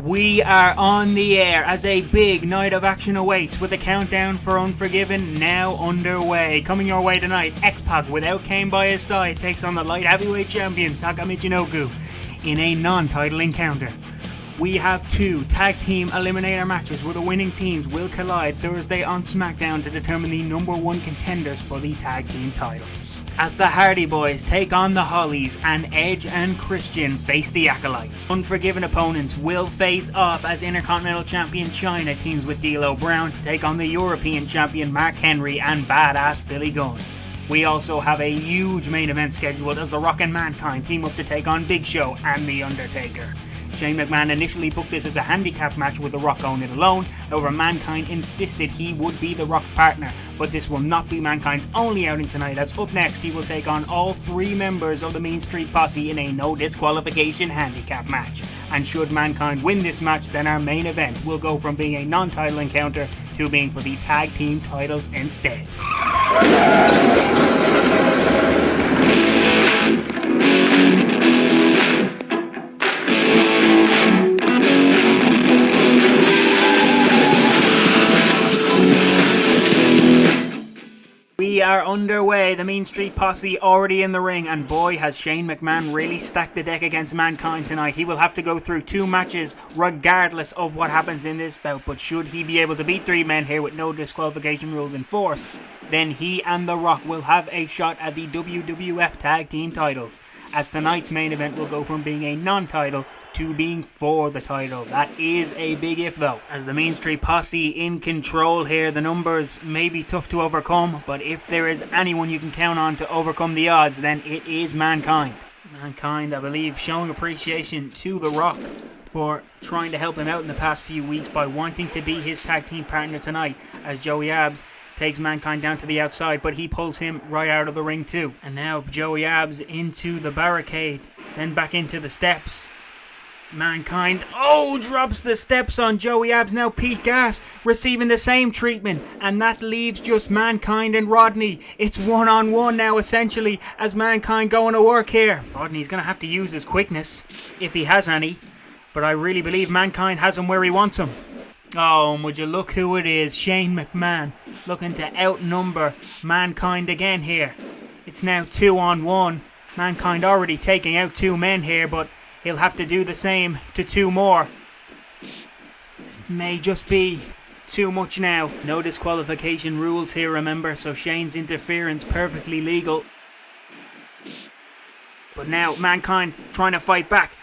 We are on the air as a big night of action awaits, with the countdown for Unforgiven now underway. Coming your way tonight, X-Pac without Kane by his side takes on the light heavyweight champion Taka Michinoku in a non-title encounter. We have two tag team eliminator matches where the winning teams will collide Thursday on Smackdown to determine the number one contenders for the tag team titles. As the Hardy Boys take on the Hollies and Edge and Christian face the Acolytes. Unforgiven opponents will face off as Intercontinental Champion Chyna teams with D'Lo Brown to take on the European Champion Mark Henry and badass Billy Gunn. We also have a huge main event scheduled as The Rock and Mankind team up to take on Big Show and The Undertaker. Shane McMahon initially booked this as a handicap match with The Rock going it alone. However, Mankind insisted he would be The Rock's partner, but this will not be Mankind's only outing tonight, as up next he will take on all three members of the Mean Street Posse in a no disqualification handicap match. And should Mankind win this match, then our main event will go from being a non-title encounter to being for the tag team titles instead. We are underway, the Mean Street Posse already in the ring, and boy has Shane McMahon really stacked the deck against Mankind tonight. He will have to go through two matches regardless of what happens in this bout, but should he be able to beat three men here with no disqualification rules in force, then he and The Rock will have a shot at the WWF Tag Team titles, as tonight's main event will go from being a non-title to being for the title. That is a big if though, as the Mean Street Posse in control here. The numbers may be tough to overcome, but if there is anyone you can count on to overcome the odds, then it is Mankind. Mankind, I believe, showing appreciation to The Rock for trying to help him out in the past few weeks by wanting to be his tag team partner tonight, as Joey Abs takes Mankind down to the outside, but he pulls him right out of the ring too. And now Joey Abs into the barricade, then back into the steps. Mankind, drops the steps on Joey Abs. Now Pete Gas receiving the same treatment, and that leaves just Mankind and Rodney. It's one-on-one now essentially, as Mankind going to work here. Rodney's going to have to use his quickness, if he has any, but I really believe Mankind has him where he wants him. Oh, and would you look who it is, Shane McMahon, looking to outnumber Mankind again here. It's now 2-on-1. Mankind already taking out two men here, but he'll have to do the same to two more. This may just be too much now. No disqualification rules here, remember, so Shane's interference perfectly legal. But now Mankind trying to fight back.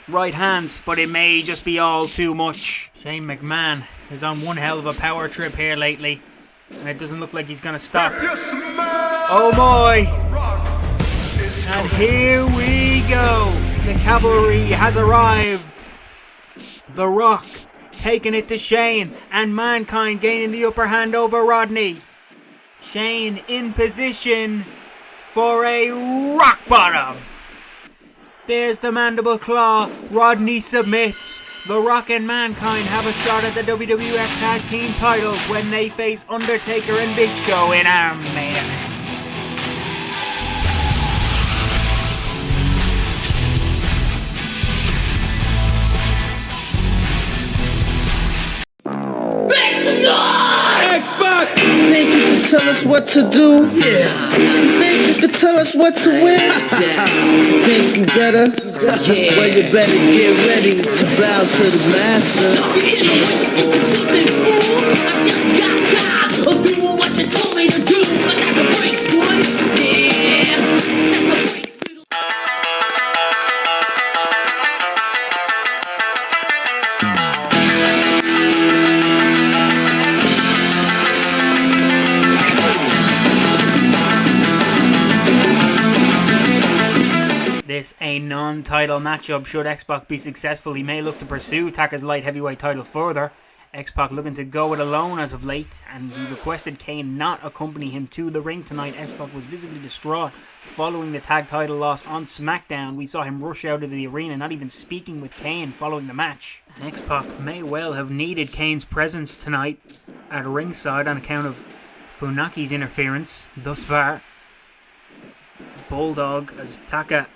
Right hands, but it may just be all too much. Shane McMahon is on one hell of a power trip here lately, and it doesn't look like he's gonna stop. Oh boy! And here we go. The cavalry has arrived. The Rock taking it to Shane, and Mankind gaining the upper hand over Rodney. Shane in position for a rock bottom. There's the mandible claw. Rodney submits. The Rock and Mankind have a shot at the WWF Tag Team titles when they face Undertaker and Big Show in our main event. Xbox! Think you can tell us what to do? Yeah. Think you can tell us what to win? Think you better? Yeah. Well, you better get ready to bow to the master. Something fool. I just got tired of doing what you told me to do. But that's a break, boy. Yeah. That's a break. this a non-title matchup. Should X-Pac be successful, he may look to pursue Taker's light heavyweight title further. X-Pac looking to go it alone as of late, and he requested Kane not accompany him to the ring tonight. X-Pac was visibly distraught following the tag title loss on Smackdown. We saw him rush out of the arena, not even speaking with Kane following the match. And X-Pac may well have needed Kane's presence tonight at ringside on account of Funaki's interference thus far. Bulldog as Taka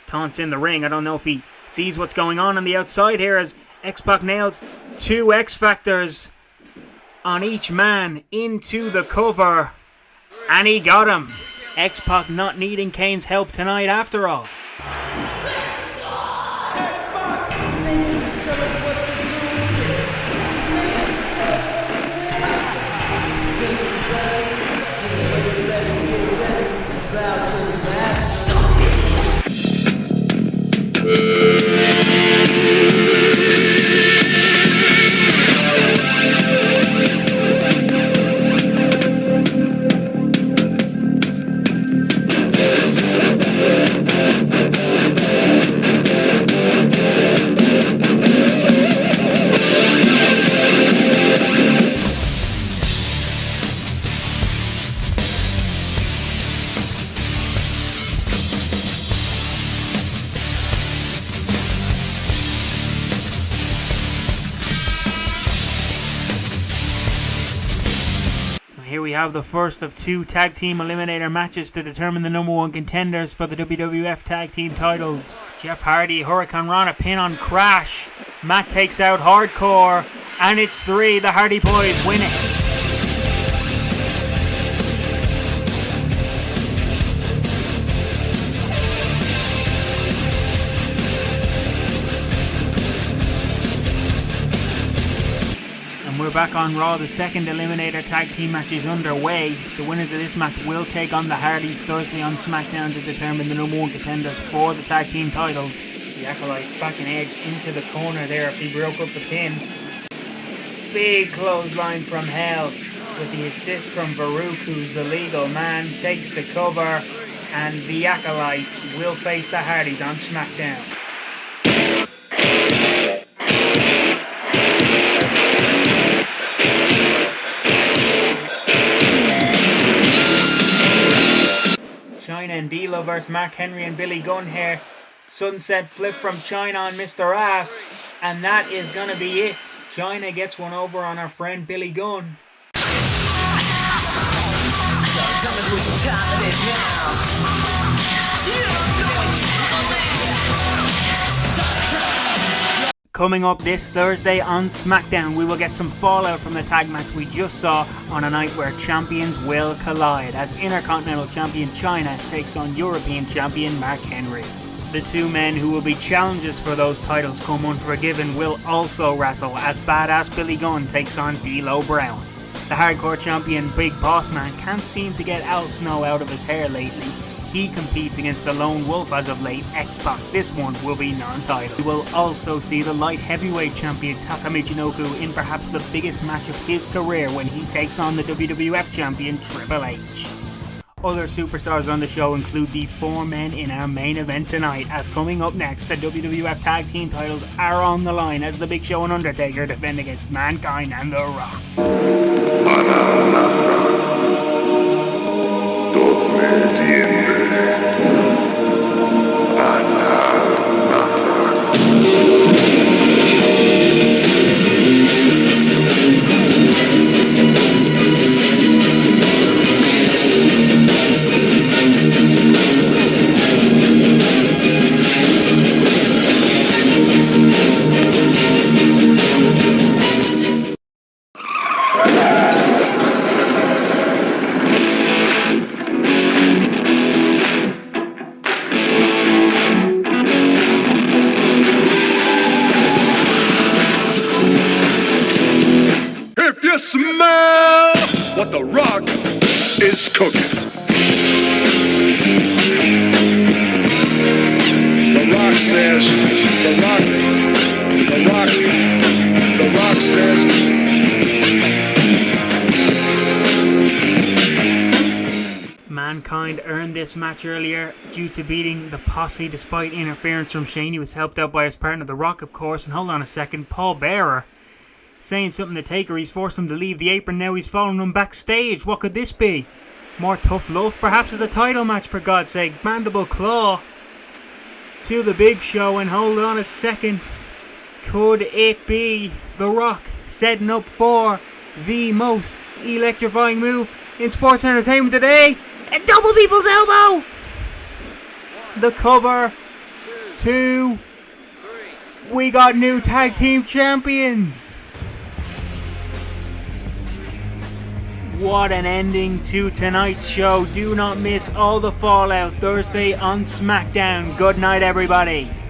taunts in the ring. I don't know if he sees what's going on the outside here as X-Pac nails 2 X-Factors on each man into the cover. And he got him. X-Pac not needing Kane's help tonight after all. Here we have the first of 2 tag team eliminator matches to determine the number 1 contenders for the WWF tag team titles. Jeff Hardy, Hurricane Rana pin on Crash. Matt takes out Hardcore, and it's 3. The Hardy Boys win it. We're back on Raw. The second Eliminator Tag Team match is underway. The winners of this match will take on the Hardys Thursday on Smackdown to determine the number 1 contenders for the Tag Team titles. The Acolytes backing Edge into the corner there if he broke up the pin. Big clothesline from Hell with the assist from Farouk, who's the legal man, takes the cover, and the Acolytes will face the Hardys on Smackdown. China and D'Lo versus Mark Henry and Billy Gunn here. Sunset flip from China on Mr. Ass, and that is gonna be it. China gets one over on our friend Billy Gunn. Coming up this Thursday on Smackdown, we will get some fallout from the tag match we just saw on a night where champions will collide as Intercontinental Champion China takes on European Champion Mark Henry. The 2 men who will be challengers for those titles come Unforgiven will also wrestle as badass Billy Gunn takes on D'Lo Brown. The Hardcore Champion Big Boss Man can't seem to get Al Snow out of his hair lately. He competes against the Lone Wolf as of late, X-Pac. This one will be non-title. We will also see the light heavyweight champion Taka Michinoku in perhaps the biggest match of his career when he takes on the WWF champion Triple H. Other superstars on the show include the 4 men in our main event tonight, as coming up next, the WWF tag team titles are on the line as the Big Show and Undertaker defend against Mankind and The Rock. Smell what The Rock is cooking. The Rock says, The Rock says. Mankind earned this this match earlier due to beating the Posse despite interference from Shane. He was helped out by his partner The Rock, of course. And hold on a second, Paul Bearer saying something to Taker. He's forced him to leave the apron. Now he's following him backstage. What could this be? More tough love? Perhaps as a title match, for God's sake. Mandible Claw to the Big Show. And hold on a second. Could it be The Rock setting up for the most electrifying move in sports entertainment today? A double people's elbow! The cover. 2. We got new tag team champions. What an ending to tonight's show. Do not miss all the fallout Thursday on Smackdown. Good night, everybody.